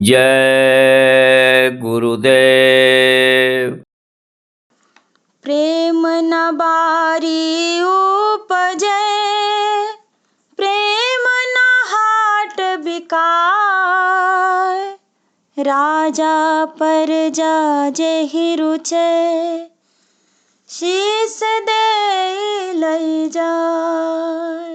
जय गुरुदेव। प्रेम न बारी उपजे, प्रेम न हाट बिकाय। राजा परजा जेहि रुचे, शीस दे लई जाय।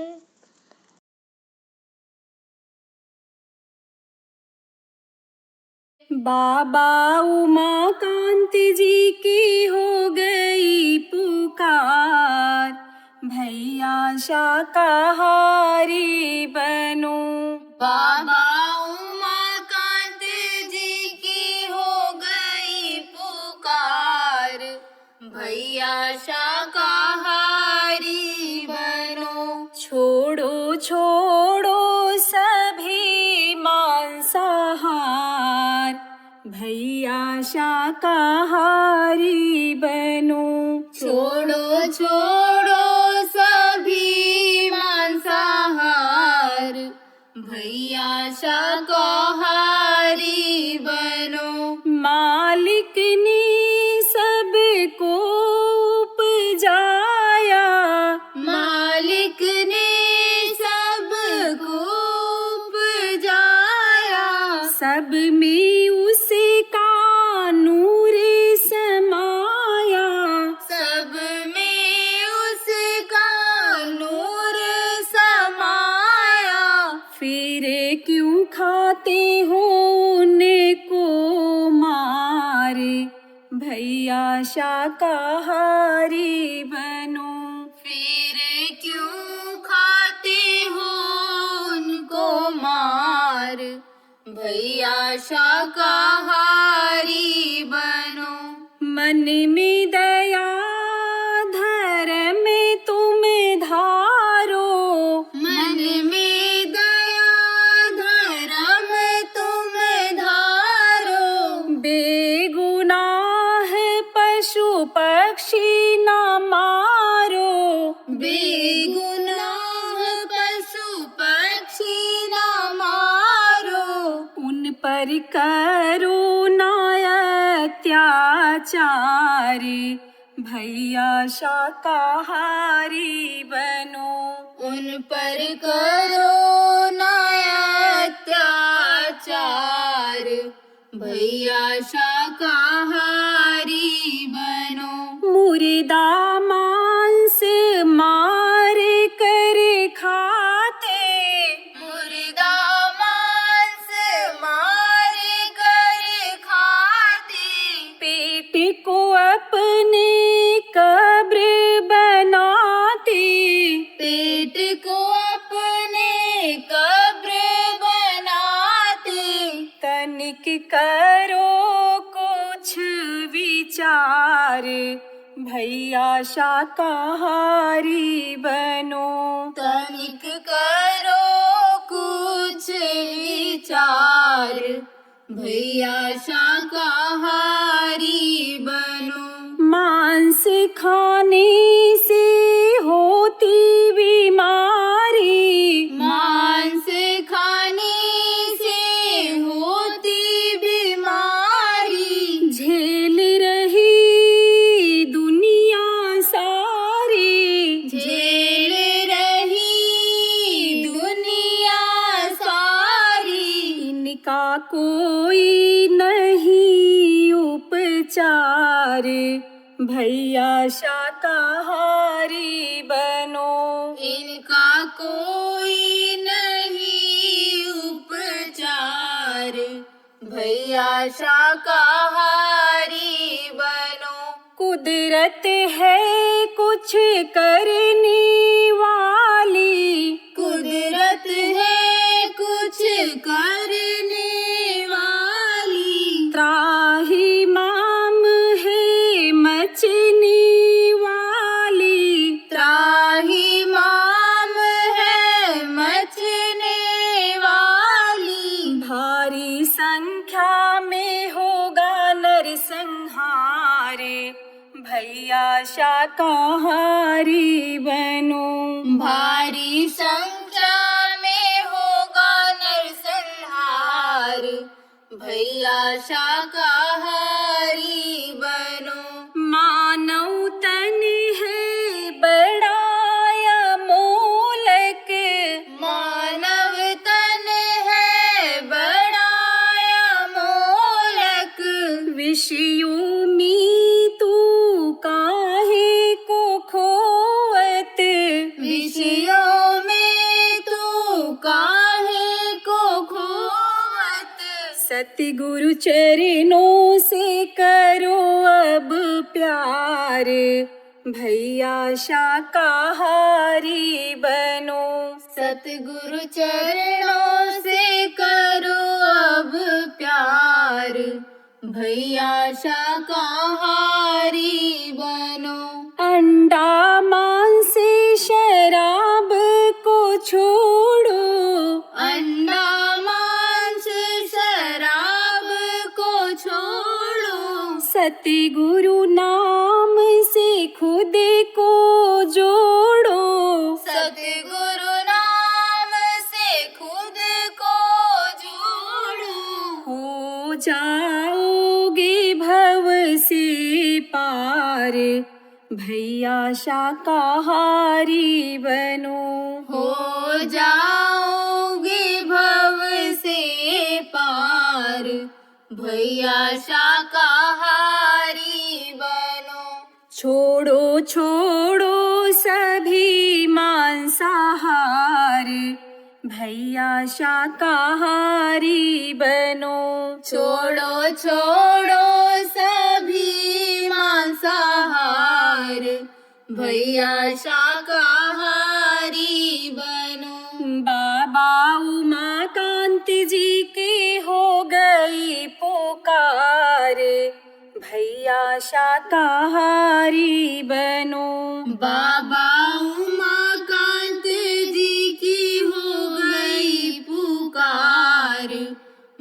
बाबा उमाकांत जी की हो गई पुकार, भैया शाकाहारी बनो। बाबा उमाकांत जी की हो गई पुकार, भैया शाकाहारी बनो। छोड़ो छोड़ो सभी मांसाहार, भैया शाकाहारी बनो। छोड़ो छोड़ो सभी मांसाहार, भैया शाकाहारी बनो। मालिक ने सबको उपजाया, मालिक ने सबको उपजाया। सब में उसका नूर समाया, सब में उसका नूर समाया। फिर क्यों खाते हो उनको मारे, भैया शाकाहारी बनो। फिर क्यों खाते हो उनको मार, भैया शाकाहारी बनो। मन में दया धर्म तुम धारो, मन में दया धर्म तुम धारो। बेगुनाह पशु पक्षी न मारो, बेगुनाह पशु पक्षी न मारो। उन पर करो न अत्याचार, भैया शाकाहारी बनो। उन पर करो न अत्याचार, भैया शाकाहारी बनो। मुर्दा मांस मार कर खाते, मुर्दा मांस मार कर खाते। पेट को अपने कब्र बनाते, पेट को अपने कब्र बनाते। तनिक करो कुछ विचार, भैया शाकाहारी बनो। तनिक करो कुछ विचार, भैया शाकाहारी बनो। मांस खाने से होती बीमारी, मांस खाने से होती बीमारी। झेल रही दुनिया सारी, झेल रही दुनिया सारी। इनका कोई नहीं उपचार, भैया शाकाहारी बनो। इनका कोई नहीं उपचार, भैया शाकाहारी बनो। कुदरत है कुछ करने वाली, कुदरत है कुछ करने वाली। त्राही माम है मचने वाली, त्राही माम है मचने वाली। भारी संख्या में होगा नरसंहार, भैया शाकाहारी बनो। भारी बड़ी संख्या में होगा नरसंहार, भैया शाकाहारी बनो। मानव तन है बड़ा अमोलक, मानव तन है बड़ा अमोलक, विषयों में तू काहे को खोवत, विषयों में तू काहे को खोवत। सतगुरु चरणों से करो अब प्यार, भैया शाकाहारी बनो। सतगुरु चरणों से करो अब प्यार, भैया शाकाहारी बनो। अंडा मांस शराब को छोड़ो, अंडा मांस शराब को छोड़ो। सतगुरु नाम से खुद को जोड़ो, सतगुरु नाम से खुद को जोड़ो। हो जाओगे भव से पार, भैया शाकाहारी बनो। हो जाओगे भव से पार, भैया शाकाहारी बनो। छोड़ो छोड़ो सभी मांसाहार, भैया शाकाहारी बनो। छोड़ो छोड़ो सभी मांसाहार, भैया शाकाहारी बनो। बाबा उमाकांत जी के हो गई पुकार, भैया शाकाहारी बनो। बाबा उमाकांत जी की हो गई पुकार,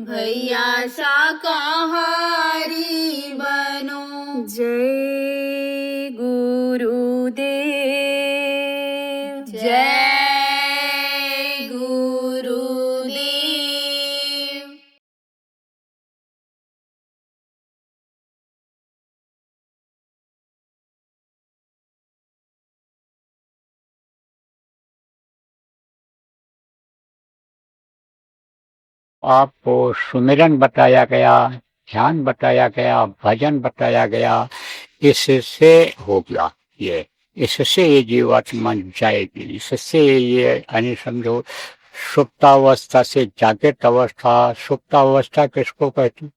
भैया शाकाहारी बनो। जय गुरुदेव, जय गुरुदेव। आपको सुमिरन बताया गया, ध्यान बताया गया, भजन बताया गया, इससे हो गया ये, इससे ये जीवात्मा जाएगी, इससे ये यानी समझो सुप्तावस्था से जागृत अवस्था। सुप्तावस्था किसको कहते हैं?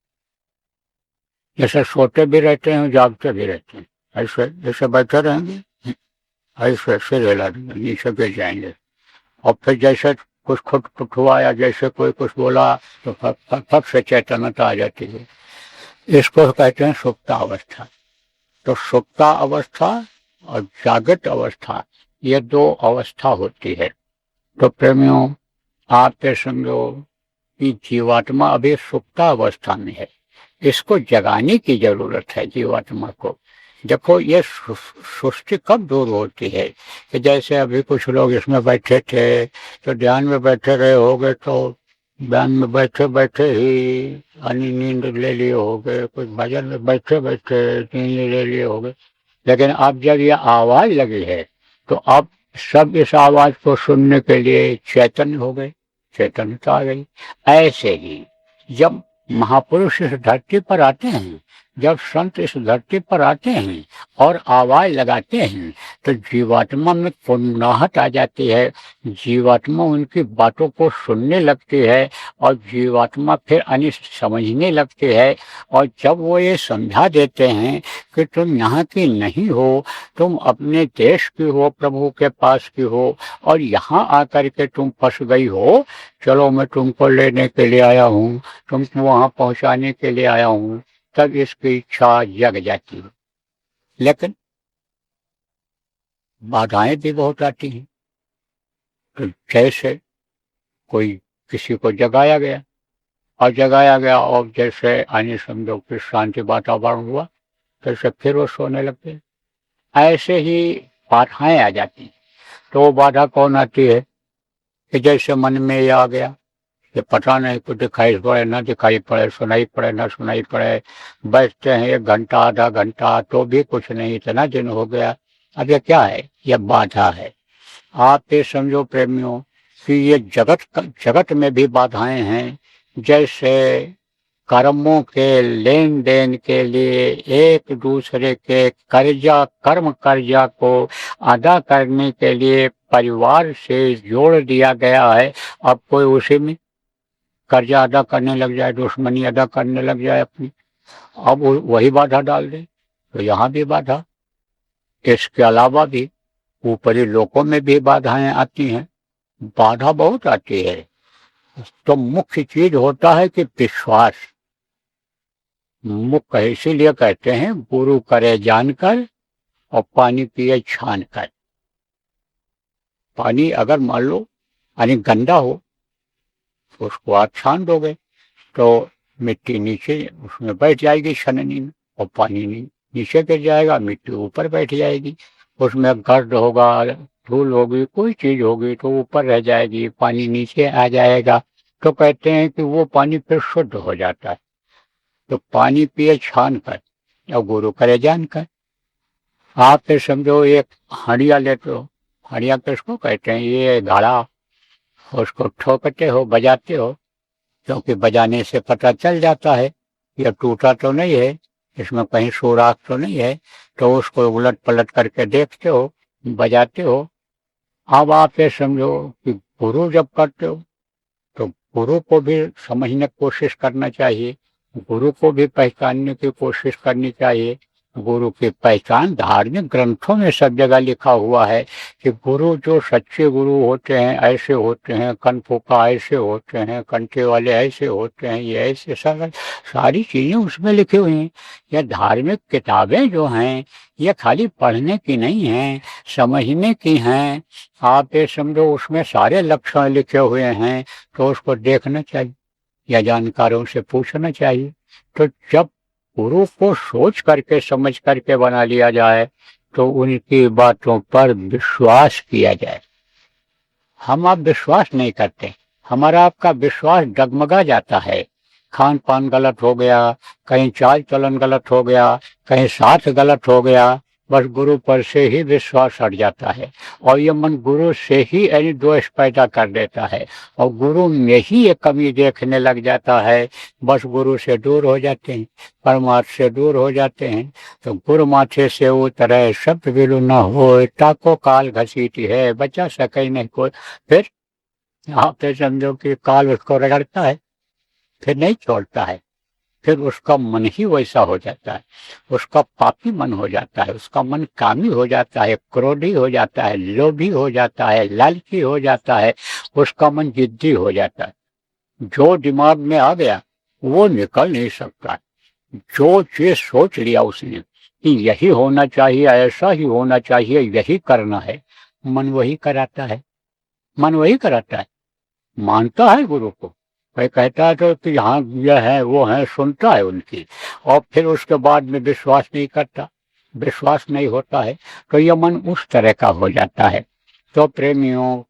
जैसे सोते भी रहते हैं, जागते भी रहते हैं। ऐसे जैसे बैठे रहेंगे, ऐसे सिर हिला देंगे, नीचे गिर जाएंगे, और फिर जैसे कुछ खुट हुआ या जैसे कोई कुछ बोला तो फट से चैतन्यता आ जाती है। इसको कहते हैं सुप्ता अवस्था। तो सुप्ता अवस्था और जागृत अवस्था, ये दो अवस्था होती है। तो प्रेमियों, आप ये समझो कि जीवात्मा अभी सुप्ता अवस्था में है, इसको जगाने की जरूरत है जीवात्मा को। देखो ये सुस्ती कब दूर होती है कि जैसे अभी कुछ लोग इसमें बैठे थे तो ध्यान में बैठे रहे होगे, तो ध्यान में बैठे बैठे ही नींद ले लिए होगे, कुछ भजन में बैठे बैठे नींद ले लिए होगे। लेकिन अब जब ये आवाज लगी है तो अब सब इस आवाज को सुनने के लिए चैतन्य हो गए, चैतन्यता आ गई। ऐसे ही जब महापुरुष इस धरती पर आते हैं, जब संत इस धरती पर आते हैं और आवाज लगाते हैं तो जीवात्मा में पुनःत आ जाती है, जीवात्मा उनकी बातों को सुनने लगती है और जीवात्मा फिर समझने लगती है। और जब वो ये समझा देते हैं कि तुम यहाँ की नहीं हो, तुम अपने देश की हो, प्रभु के पास की हो, और यहाँ आकर के तुम फंस गई हो, चलो मैं तुमको लेने के लिए आया हूँ, तुमको वहाँ पहुँचाने के लिए आया हूँ, तब इसकी इच्छा जग जाती है। लेकिन बाधाएं भी बहुत आती हैं। तो जैसे कोई किसी को जगाया गया और जैसे आने समझो कि शांति वातावरण हुआ, जैसे फिर वो सोने लगते। ऐसे ही बाधाएं आ जाती हैं। तो वो बाधा कौन आती है? कि जैसे मन में ये आ गया कि पता नहीं कुछ दिखाई पड़े ना दिखाई पड़े, सुनाई पड़े ना सुनाई पड़े, बैठते हैं 1 घंटा आधा घंटा तो भी कुछ नहीं, इतना दिन हो गया। अब ये क्या है? ये बाधा है। आप ये समझो प्रेमियों कि ये जगत में भी बाधाएं हैं। जैसे कर्मों के लेन देन के लिए एक दूसरे के कर्म कर्जा को अदा करने के लिए परिवार से जोड़ दिया गया है। अब कोई उसी में कर्जा अदा करने लग जाए, दुश्मनी अदा करने लग जाए अपनी, अब वही बाधा डाल दे, तो यहाँ भी बाधा। इसके अलावा भी ऊपरी लोकों में भी बाधाएं आती हैं। बाधा बहुत आती है। तो मुख्य चीज होता है कि विश्वास। मुख्य इसीलिए कहते हैं गुरु करे जानकर और पानी पिए छान कर। पानी अगर मान लो यानी गंदा हो तो उसको आप छान दोगे तो मिट्टी नीचे उसमें बैठ जाएगी छननी में, और पानी नीचे गिर जाएगा, मिट्टी ऊपर बैठ जाएगी। उसमें गर्द होगा, धूल होगी, कोई चीज होगी तो ऊपर रह जाएगी, पानी नीचे आ जाएगा। तो कहते हैं कि वो पानी फिर शुद्ध हो जाता है। तो पानी पिए छान कर और गुरु करे जान कर। आप फिर समझो एक हड़िया लेते हो, हड़िया किसको कहते हैं? ये घड़ा, उसको ठोकते हो, बजाते हो, क्योंकि बजाने से पता चल जाता है यह टूटा तो नहीं है, इसमें कहीं सुराख तो नहीं है। तो उसको उलट पलट करके देखते हो, बजाते हो। अब आप ये समझो कि गुरु जब करते हो तो गुरु को भी समझने की कोशिश करना चाहिए, गुरु को भी पहचानने की कोशिश करनी चाहिए। गुरु की पहचान धार्मिक ग्रंथों में सब जगह लिखा हुआ है कि गुरु जो सच्चे गुरु होते हैं ऐसे होते हैं, कनफुका ऐसे होते हैं, कंठे वाले ऐसे होते हैं, ये ऐसे सारी चीजें उसमें लिखी हुई हैं। ये धार्मिक किताबें जो हैं ये खाली पढ़ने की नहीं हैं, समझने की हैं। आप ये समझो उसमें सारे लक्षण लिखे हुए हैं, तो उसको देखना चाहिए या जानकारों से पूछना चाहिए। तो जब गुरु को सोच करके समझ करके बना लिया जाए तो उनकी बातों पर विश्वास किया जाए। हम आप विश्वास नहीं करते, हमारा आपका विश्वास डगमगा जाता है। खान पान गलत हो गया, कहीं चाल चलन गलत हो गया, कहीं साथ गलत हो गया, बस गुरु पर से ही विश्वास हट जाता है और ये मन गुरु से ही यानी द्वेष पैदा कर देता है और गुरु में ही ये कमी देखने लग जाता है। बस गुरु से दूर हो जाते हैं, परमात्मा से दूर हो जाते हैं। तो गुरु माथे से उतरे शब्द बिलु न हो, ताको काल घसीटी है, बचा सके नहीं कोई। फिर आप तो समझो कि काल उसको रगड़ता है, फिर नहीं छोड़ता है, फिर उसका मन ही वैसा हो जाता है, उसका पापी मन हो जाता है, उसका मन कामी हो जाता है, क्रोधी हो जाता है, लोभी हो जाता है, लालची हो जाता है, उसका मन जिद्दी हो जाता है। जो दिमाग में आ गया वो निकल नहीं सकता। जो चीज सोच लिया उसने कि यही होना चाहिए, ऐसा ही होना चाहिए, यही करना है, मन वही कराता है, मन वही कराता है। मानता है गुरु को, कोई कहता है तो कि हाँ यह है वो है, सुनता है उनकी, और फिर उसके बाद में विश्वास नहीं करता, विश्वास नहीं होता है, तो यह मन उस तरह का हो जाता है। तो प्रेमियों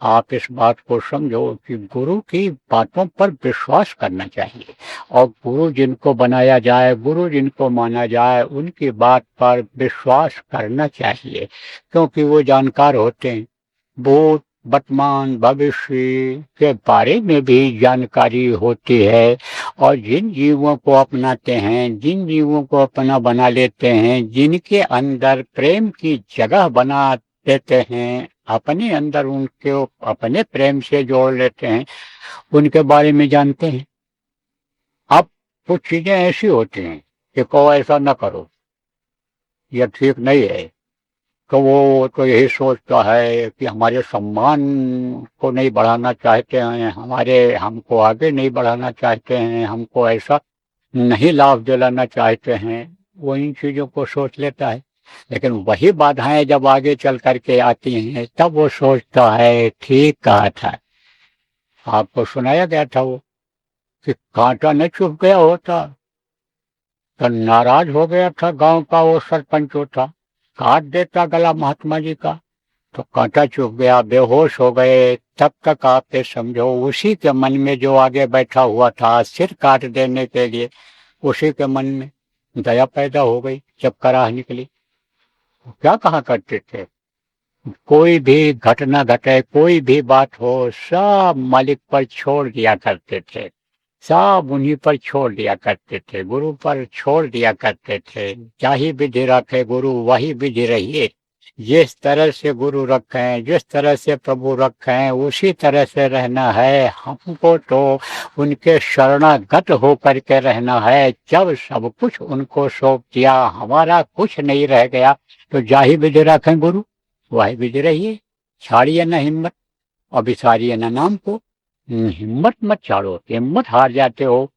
आप इस बात को समझो कि गुरु की बातों पर विश्वास करना चाहिए और गुरु जिनको बनाया जाए, गुरु जिनको माना जाए, उनकी बात पर विश्वास करना चाहिए, क्योंकि वो जानकार होते हैं। भूत वर्तमान भविष्य के बारे में भी जानकारी होती है और जिन जीवों को अपनाते हैं, जिन जीवों को अपना बना लेते हैं, जिनके अंदर प्रेम की जगह बना देते हैं, अपने अंदर उनके अपने प्रेम से जोड़ लेते हैं, उनके बारे में जानते हैं। अब कुछ चीजें ऐसी होती हैं कि को ऐसा न करो, यह ठीक नहीं है, तो वो तो यही सोचता है कि हमारे सम्मान को नहीं बढ़ाना चाहते हैं, हमको आगे नहीं बढ़ाना चाहते हैं, हमको ऐसा नहीं लाभ दिलाना चाहते हैं, वो इन चीजों को सोच लेता है। लेकिन वही बाधाएं जब आगे चल करके आती हैं तब वो सोचता है ठीक कहा था। आपको सुनाया गया था वो कि कांटा न चुभ गया होता तो नाराज हो गया था गांव का वो सरपंच होता, काट देता गला महात्मा जी का, तो कांटा चुभ गया, बेहोश हो गए, तब तक आप ये समझो उसी के मन में जो आगे बैठा हुआ था सिर काट देने के लिए, उसी के मन में दया पैदा हो गई जब कराह निकली। क्या कहा करते थे, कोई भी घटना घटे, कोई भी बात हो, सब मालिक पर छोड़ दिया करते थे, सब उन्हीं पर छोड़ दिया करते थे, गुरु पर छोड़ दिया करते थे। जाही विधि रखे गुरु वही विधि रहिए। जिस तरह से गुरु रखें, जिस तरह से प्रभु रखें, उसी तरह से रहना है हमको। तो उनके शरणागत होकर के रहना है। जब सब कुछ उनको सौंप दिया, हमारा कुछ नहीं रह गया, तो जाही विधि रखें गुरु वही विधि रहिए। छाड़िए न हिम्मत और बिसारिए न नाम को। हिम्मत मत छाड़ो, हिम्मत हार जाते हो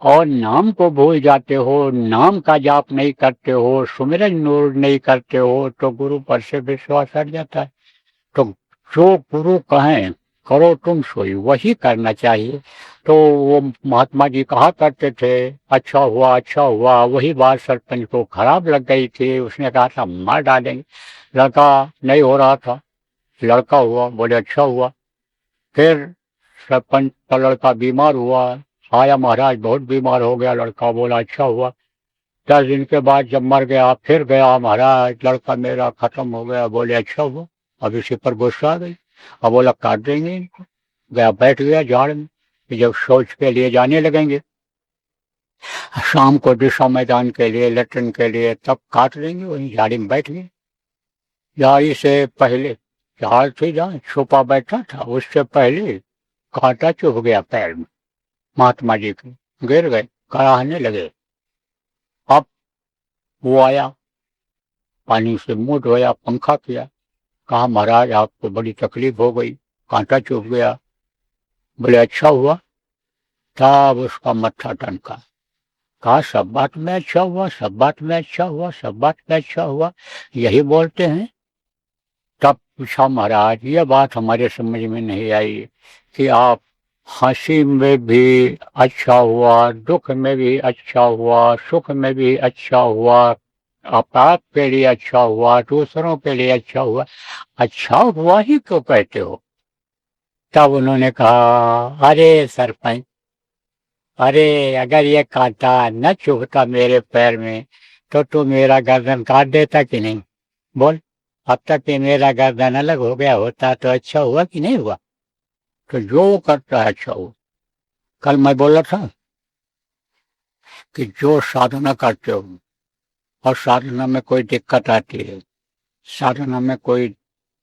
और नाम को भूल जाते हो, नाम का जाप नहीं करते हो, सुमिरन नूर नहीं करते हो, तो गुरु पर से विश्वास हट जाता है। तो जो गुरु कहें करो तुम सोई वही करना चाहिए। तो वो महात्मा जी कहा करते थे, अच्छा हुआ अच्छा हुआ। वही बात सरपंच को खराब लग गई थी, उसने कहा था मार डालेंगे। लड़का नहीं हो रहा था, लड़का हुआ, बोले अच्छा हुआ। फिर सरपंच का लड़का बीमार हुआ, आया महाराज बहुत बीमार हो गया। लड़का बोला अच्छा हुआ। 10 दिन के बाद जब मर गया, फिर गया महाराज लड़का मेरा खत्म हो गया। बोले अच्छा हुआ। अब इसी पर गुस्सा आ गई, अब बोला काट देंगे इनको। गया बैठ गया झाड़ में, जब शौच के लिए जाने लगेंगे शाम को दिशा मैदान के लिए, लेटरिन के लिए, तब काट देंगे। वहीं झाड़ी में बैठ गए। झाड़ी से पहले झाड़ थी जहाँ छुपा बैठा था, उससे पहले कांटा चुभ गया पैर में महात्मा जी के, गिर गए, कराहने लगे। अब वो आया, पानी से मुंह धोया, पंखा किया, कहा महाराज आपको बड़ी तकलीफ हो गई, कांटा चुभ गया। बोले अच्छा हुआ। तब उसका मत्था टनका, कहा सब बात में अच्छा हुआ, सब बात में अच्छा हुआ, सब बात में अच्छा हुआ, यही बोलते हैं। तब पूछा महाराज ये बात हमारे समझ में नहीं आई कि आप हंसी में भी अच्छा हुआ, दुख में भी अच्छा हुआ, सुख में भी अच्छा हुआ, आप के लिए अच्छा हुआ, दूसरों के लिए अच्छा हुआ, अच्छा हुआ ही क्यों कहते हो। तब उन्होंने कहा अरे सरपंच, अरे अगर ये कांटा न चुभता मेरे पैर में तो तू मेरा गर्दन काट देता कि नहीं। बोल, अब तक ये मेरा गर्दन अलग हो गया होता तो अच्छा हुआ कि नहीं हुआ। तो जो वो करता है अच्छा हुआ। कल मैं बोला था कि जो साधना करते हो और साधना में कोई दिक्कत आती है, साधना में कोई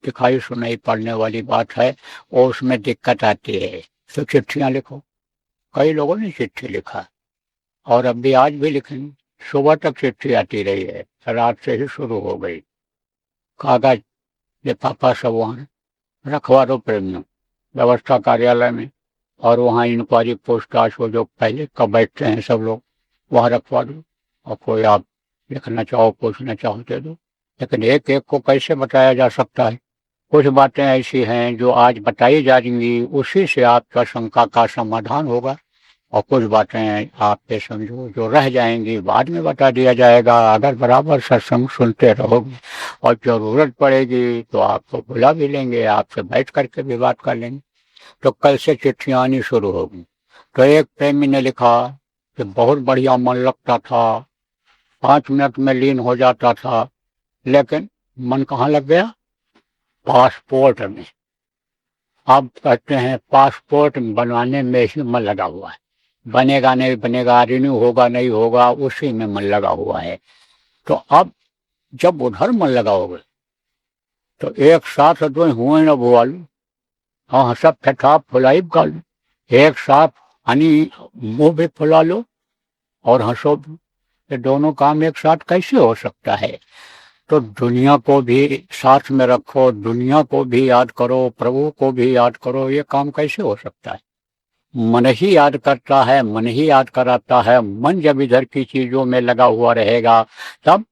दिखाई सुनाई पड़ने वाली बात है और उसमें दिक्कत आती है, तो चिट्ठियां लिखो। कई लोगों ने चिट्ठी लिखा और अब भी आज भी लिखेंगे। सुबह तक चिट्ठी आती रही है, रात से ही शुरू हो गई। कागज लिफाफा सब वहाँ रखवा दो प्रेमियों व्यवस्था कार्यालय में, और वहाँ इंक्वायरी पोस्टकास्ट वो जो पहले कब बैठते हैं सब लोग, वहाँ रखवा दो। और कोई आप लिखना चाहो, पूछना चाहो दे दो। लेकिन एक एक को कैसे बताया जा सकता है। कुछ बातें ऐसी हैं जो आज बताई जाएंगी, उसी से आपका शंका का समाधान होगा, और कुछ बातें आप ये समझो जो रह जाएंगी बाद में बता दिया जाएगा। अगर बराबर सत्संग सुनते रहोगे और जरूरत पड़ेगी तो आपको बुला भी लेंगे, आपसे बैठ करके भी बात कर लेंगे। तो कल से चिट्ठियां आनी शुरू होगी। तो एक प्रेमी ने लिखा कि बहुत बढ़िया मन लगता था, 5 मिनट में लीन हो जाता था, लेकिन मन कहाँ लग गया, पासपोर्ट में। अब कहते हैं पासपोर्ट बनवाने में ही मन लगा हुआ है, बनेगा नहीं बनेगा, रिन्यू होगा नहीं होगा, उसी में मन लगा हुआ है। तो अब जब उधर मन लगाओगे तो एक साथ दो हुए न भुआलू, हाँ सब फेठा फुलाई कर लो, एक साथ हनी मुंह भी फुला लो और हंसो भी। ये दोनों काम एक साथ कैसे हो सकता है। तो दुनिया को भी साथ में रखो, दुनिया को भी याद करो, प्रभु को भी याद करो, ये काम कैसे हो सकता है। मन ही याद करता है, मन ही याद कराता है। मन जब इधर की चीजों में लगा हुआ रहेगा तब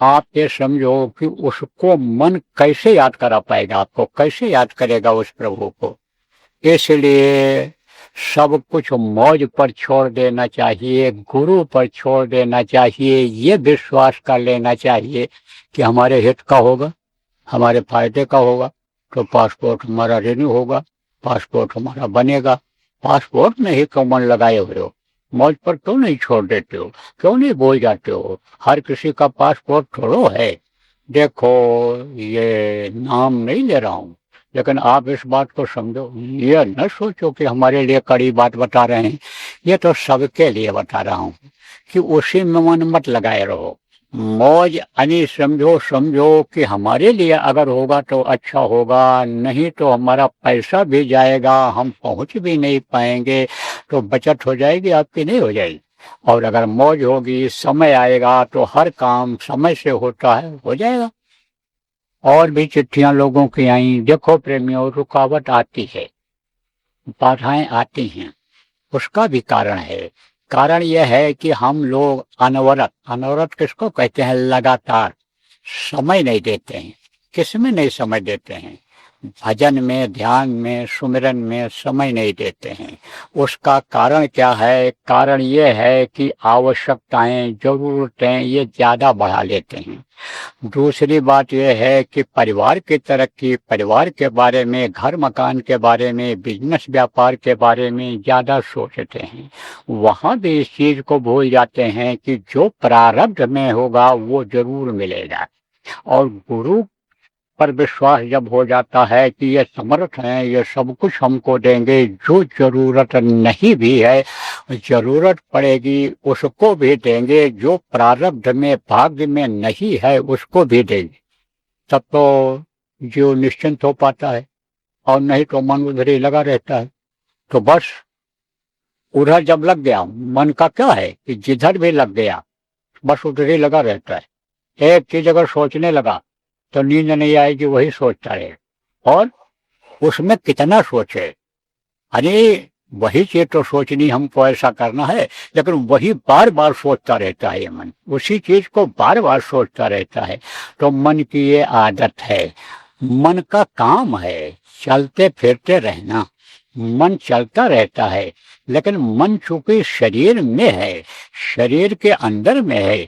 आप ये समझो कि उसको मन कैसे याद करा पाएगा, आपको कैसे याद करेगा उस प्रभु को। इसलिए सब कुछ मौज पर छोड़ देना चाहिए, गुरु पर छोड़ देना चाहिए, ये विश्वास कर लेना चाहिए कि हमारे हित का होगा, हमारे फायदे का होगा, तो पासपोर्ट हमारा रिन्यू होगा, पासपोर्ट हमारा बनेगा। पासपोर्ट में ही क्यों मन लगाए हुए हो? मौज पर क्यों नहीं छोड़ देते हो? क्यों नहीं बोल जाते हो? हर किसी का पासपोर्ट थोड़ो है। देखो, ये नाम नहीं ले रहा हूँ, लेकिन आप इस बात को समझो। ये न सोचो कि हमारे लिए कड़ी बात बता रहे हैं, ये तो सबके लिए बता रहा हूँ कि उसी में मन मत लगाए रहो। मौज यानी समझो समझो कि हमारे लिए अगर होगा तो अच्छा होगा, नहीं तो हमारा पैसा भी जाएगा, हम पहुंच भी नहीं पाएंगे, तो बचत हो जाएगी आपकी, नहीं हो जाएगी। और अगर मौज होगी, समय आएगा तो हर काम समय से होता है, हो जाएगा। और भी चिट्ठियां लोगों की आई। देखो प्रेमियों, रुकावट आती है, बाधाएं आती हैं, उसका भी कारण है। कारण यह है कि हम लोग अनवरत, अनवरत किसको कहते हैं? लगातार समय नहीं देते हैं। किसमें नहीं समय देते हैं? भजन में, ध्यान में, सुमिरन में समय नहीं देते हैं। उसका कारण क्या है? कारण ये है कि आवश्यकताएं, जरूरतें ये ज्यादा बढ़ा लेते हैं। दूसरी बात यह है कि परिवार की तरक्की, परिवार के बारे में, घर मकान के बारे में, बिजनेस व्यापार के बारे में ज्यादा सोचते हैं। वहां भी इस चीज को भूल जाते हैं कि जो प्रारब्ध में होगा वो जरूर मिलेगा। और गुरु पर विश्वास जब हो जाता है कि ये समर्थ हैं, ये सब कुछ हमको देंगे, जो जरूरत नहीं भी है, जरूरत पड़ेगी उसको भी देंगे, जो प्रारब्ध में, भाग्य में नहीं है उसको भी देंगे, तब तो जीव निश्चिंत हो पाता है। और नहीं तो मन उधर ही लगा रहता है। तो बस उधर जब लग गया, मन का क्या है कि जिधर भी लग गया बस उधर ही लगा रहता है। एक चीज अगर सोचने लगा तो नींद नहीं आएगी, वही सोचता रहे। और उसमें कितना सोचे? अरे वही चीज तो सोचनी, हमको ऐसा करना है, लेकिन वही बार बार सोचता रहता है ये मन, उसी चीज को बार बार सोचता रहता है। तो मन की ये आदत है। मन का काम है चलते फिरते रहना। मन चलता रहता है, लेकिन मन चूंकि शरीर में है, शरीर के अंदर में है।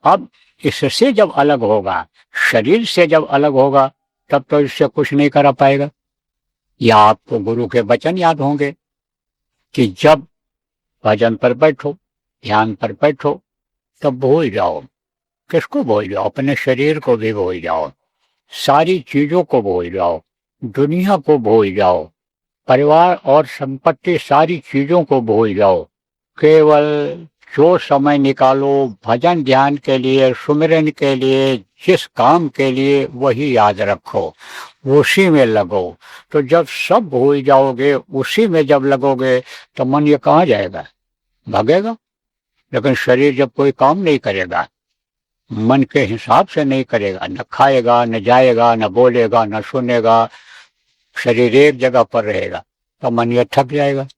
अब इससे जब अलग होगा, शरीर से जब अलग होगा, तब तो इससे कुछ नहीं कर पाएगा। या आपको गुरु के वचन याद होंगे कि जब भजन पर बैठो, ध्यान पर बैठो, तब भूल जाओ। किसको भूल जाओ? अपने शरीर को भी भूल जाओ, सारी चीजों को भूल जाओ, दुनिया को भूल जाओ, परिवार और संपत्ति, सारी चीजों को भूल जाओ। केवल जो समय निकालो भजन ध्यान के लिए, सुमिरन के लिए, जिस काम के लिए, वही याद रखो, उसी में लगो। तो जब सब भूल जाओगे, उसी में जब लगोगे, तो मन ये कहाँ जाएगा? भागेगा। लेकिन शरीर जब कोई काम नहीं करेगा, मन के हिसाब से नहीं करेगा, न खाएगा, न जाएगा, न बोलेगा, न सुनेगा, शरीर एक जगह पर रहेगा, तो मन ये थक जाएगा।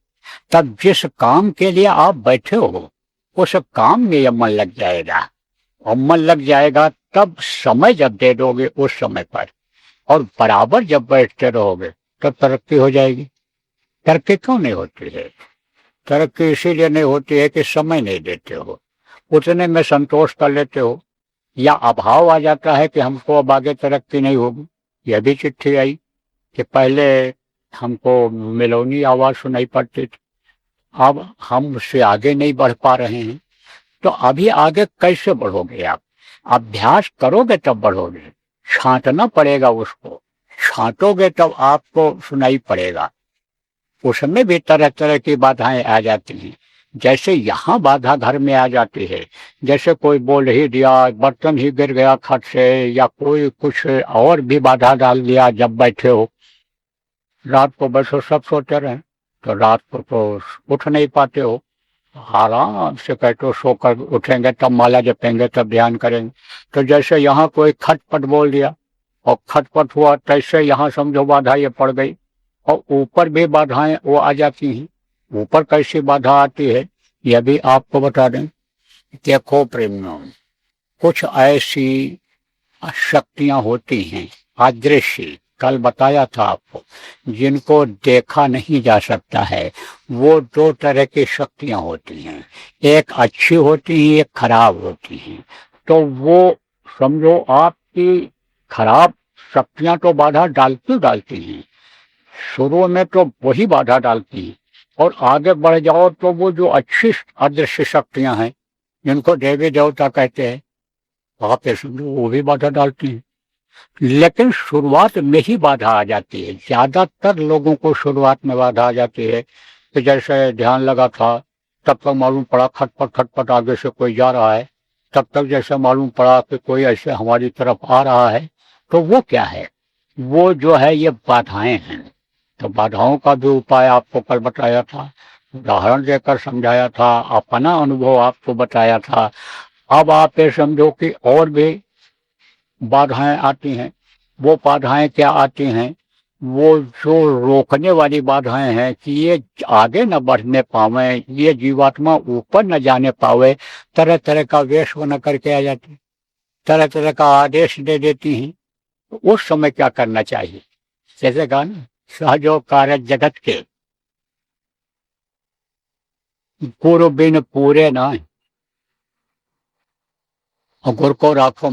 तब जिस काम के लिए आप बैठे हो, उस काम में यह मन लग जाएगा। और मन लग जाएगा तब समय जब दे दोगे उस समय पर, और बराबर जब बैठते रहोगे, तब तरक्की हो जाएगी। तरक्की क्यों नहीं होती है? तरक्की इसीलिए नहीं होती है कि समय नहीं देते हो, उतने में संतोष कर लेते हो, या अभाव आ जाता है कि हमको अब आगे तरक्की नहीं होगी। यह भी चिट्ठी आई कि पहले हमको मिलोनी आवाज सुनाई पड़ती थी, अब हम उससे आगे नहीं बढ़ पा रहे हैं। तो अभी आगे कैसे बढ़ोगे आप? अभ्यास करोगे तब बढ़ोगे, छांटना पड़ेगा उसको, छांटोगे तब आपको सुनाई पड़ेगा। उसमें भी तरह तरह की बाधाएं आ जाती हैं। जैसे यहाँ बाधा घर में आ जाती है, जैसे कोई बोल ही दिया, बर्तन ही गिर गया खट से, या कोई कुछ और भी बाधा डाल दिया जब बैठे हो। रात को बैठो सब सोते रहे, तो रात को तो उठ नहीं पाते हो। आराम से बैठो, सोकर उठेंगे तब माला जपेंगे, तब ध्यान करेंगे। तो जैसे यहाँ कोई खटपट बोल दिया और खटपट हुआ, तैसे यहाँ समझो बाधा ये पड़ गई। और ऊपर भी बाधाएं वो आ जाती हैं। ऊपर कैसी बाधा आती है यह भी आपको बता दें। देखो प्रेमियों, कुछ ऐसी शक्तियां होती हैं अदृश्य, कल बताया था आपको, जिनको देखा नहीं जा सकता है। वो दो तरह की शक्तियां होती हैं, एक अच्छी होती है, एक खराब होती हैं। तो वो समझो आपकी खराब शक्तियां तो बाधा डालती हैं, शुरू में तो वही बाधा डालती हैं, और आगे बढ़ जाओ तो वो जो अच्छी अदृश्य शक्तियां हैं जिनको देवी देवता कहते हैं, वहां पे समझो वो भी बाधा डालती हैं। लेकिन शुरुआत में ही बाधा आ जाती है, ज्यादातर लोगों को शुरुआत में बाधा आ जाती है कि जैसे ध्यान लगा था तब तक मालूम पड़ा खटपट खटपट आगे से कोई जा रहा है, तब तक जैसे मालूम पड़ा कि कोई ऐसे हमारी तरफ आ रहा है, तो वो क्या है, वो जो है ये बाधाएं हैं। तो बाधाओं का भी उपाय आपको कल बताया था, उदाहरण देकर समझाया था, अपना अनुभव आपको बताया था। अब आप ये समझो कि और भी बाधाएं आती हैं। वो बाधाएं क्या आती हैं, वो जो रोकने वाली बाधाएं हैं कि ये आगे न बढ़ने पावे, ये जीवात्मा ऊपर न जाने पावे, तरह तरह का वेश बना करके आ जाती, तरह तरह का आदेश दे देती हैं। तो उस समय क्या करना चाहिए, जैसे कहा ना, सहजो कार्य जगत के गुरु बिन पूरे ना, और गुरु को राखो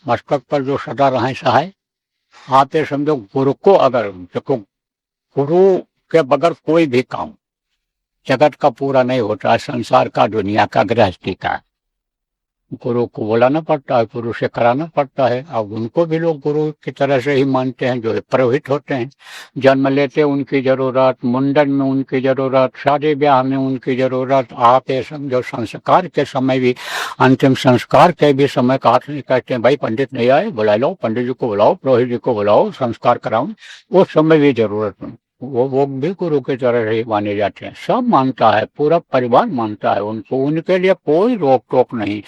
मस्तक पर जो सदा रहे सहाय। आप ये समझो गुरु को, अगर देखो गुरु के बगैर कोई भी काम जगत का पूरा नहीं होता, संसार का, दुनिया का, गृहस्थी का। गुरु को बुलाना पड़ता है, गुरु से कराना पड़ता है। अब उनको भी लोग गुरु की तरह से ही मानते हैं, जो पुरोहित होते हैं। जन्म लेते उनकी जरूरत, मुंडन में उनकी जरूरत, शादी ब्याह में उनकी जरूरत। आप ये समझो संस्कार के समय भी, अंतिम संस्कार के भी समय कहते हैं भाई पंडित नहीं आए, बुला लो, पंडित जी को बुलाओ, पुरोहित जी को बुलाओ, संस्कार कराओ। उस समय भी जरूरत, वो भी गुरु की तरह ही माने जाते हैं। सब मानता है, पूरा परिवार मानता है उनको, उनके लिए कोई रोक टोक नहीं।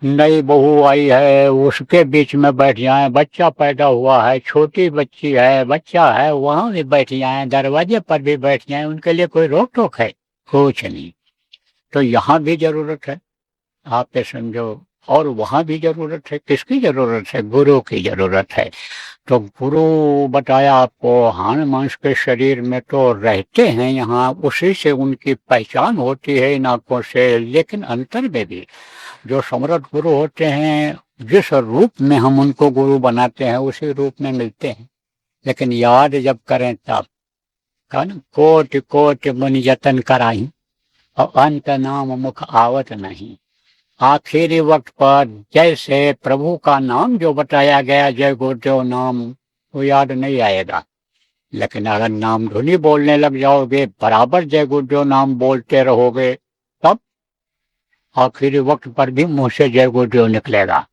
नई बहू आई है उसके बीच में बैठ जाए, बच्चा पैदा हुआ है, छोटी बच्ची है, बच्चा है, वहां भी बैठ जाए, दरवाजे पर भी बैठ जाए, उनके लिए कोई रोक टोक है? कुछ नहीं। तो यहाँ भी जरूरत है, आप ये समझो, और वहां भी जरूरत है। किसकी जरूरत है? गुरु की जरूरत है। तो गुरु बताया आपको, हान मांस के शरीर में तो रहते हैं यहाँ, उसी से उनकी पहचान होती है इन आंखों से। लेकिन अंतर में भी जो समर्थ गुरु होते हैं, जिस रूप में हम उनको गुरु बनाते हैं उसी रूप में मिलते हैं। लेकिन याद जब करें तब, कोटि कोटि मुनि यतन कराई, और अंत नाम मुख आवत नहीं। आखिरी वक्त पर जैसे प्रभु का नाम जो बताया गया, जय गुरुदेव नाम, वो याद नहीं आएगा। लेकिन अगर नाम धुनी बोलने लग जाओगे, बराबर जय गुरुदेव नाम बोलते रहोगे, तब आखिरी वक्त पर भी मुंह से जय गुरुदेव निकलेगा।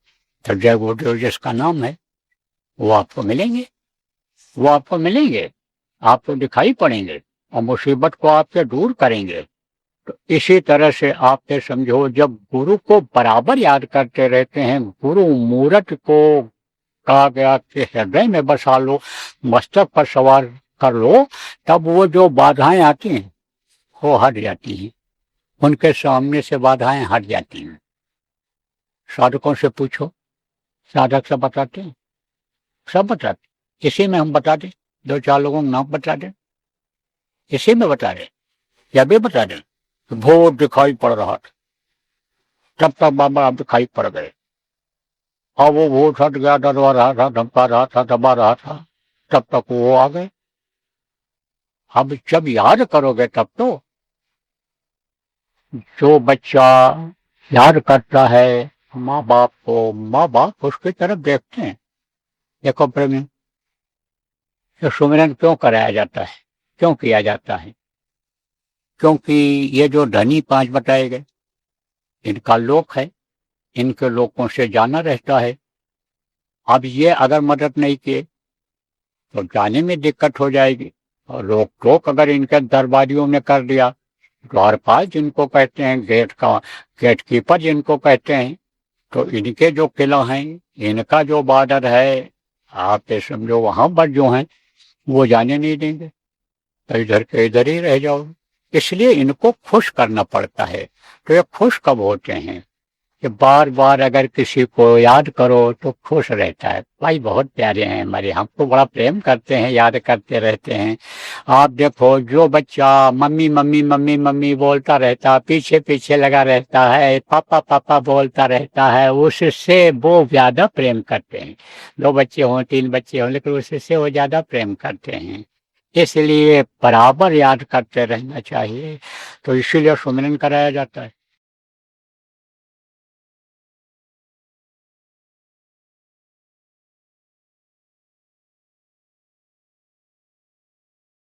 तो जय गुरुदेव जिसका नाम है वो आपको मिलेंगे, वो आपको मिलेंगे, आपको दिखाई पड़ेंगे, और मुसीबत को आपसे दूर करेंगे। तो इसी तरह से आप ये समझो, जब गुरु को बराबर याद करते रहते हैं, गुरु मूर्त को कहा गया कि हृदय में बसा लो, मस्तक पर सवार कर लो, तब वो जो बाधाएं आती हैं वो हट जाती हैं, उनके सामने से बाधाएं हट जाती हैं। साधकों से पूछो, साधक सब बताते हैं, सब बताते। इसी में हम बता दें, दो चार लोगों का नाम बता दें, इसी में बता दें, या भी बता दें। भूत दिखाई पड़ रहा था, तब तक बाबा आप दिखाई पड़ गए, और वो भूत हट गया, डरवा रहा था, धमका रहा था, दबा रहा था, तब तक वो आ गए। अब जब याद करोगे तब तो, जो बच्चा याद करता है माँ बाप को, माँ बाप उसकी तरफ देखते हैं। देखो प्रेमी, ये सुमिरन क्यों कराया जाता है, क्यों किया जाता है? क्योंकि ये जो धनी पांच बताए गए, इनका लोक है, इनके लोकों से जाना रहता है। अब ये अगर मदद नहीं किए तो जाने में दिक्कत हो जाएगी, और रोक टोक अगर इनके दरबारियों ने कर दिया, द्वारपाल जिनको कहते हैं, गेट कीपर जिनको कहते हैं, तो इनके जो किला हैं, इनका जो बॉर्डर है, आप ये समझो वहां पर जो हैं वो जाने नहीं देंगे, तो इधर के इधर ही रह जाओ। इसलिए इनको खुश करना पड़ता है। तो ये खुश कब होते हैं? कि बार बार अगर किसी को याद करो तो खुश रहता है। भाई बहुत प्यारे हैं हमारे, हमको बड़ा प्रेम करते हैं, याद करते रहते हैं। आप देखो जो बच्चा मम्मी मम्मी मम्मी मम्मी बोलता रहता, पीछे पीछे लगा रहता है, पापा पापा बोलता रहता है, उससे वो ज्यादा प्रेम करते हैं। 2 बच्चे हों 3 बच्चे हों, लेकिन उससे वो ज्यादा प्रेम करते हैं। इसलिए बराबर याद करते रहना चाहिए, तो इसीलिए सुमिरन कराया जाता है।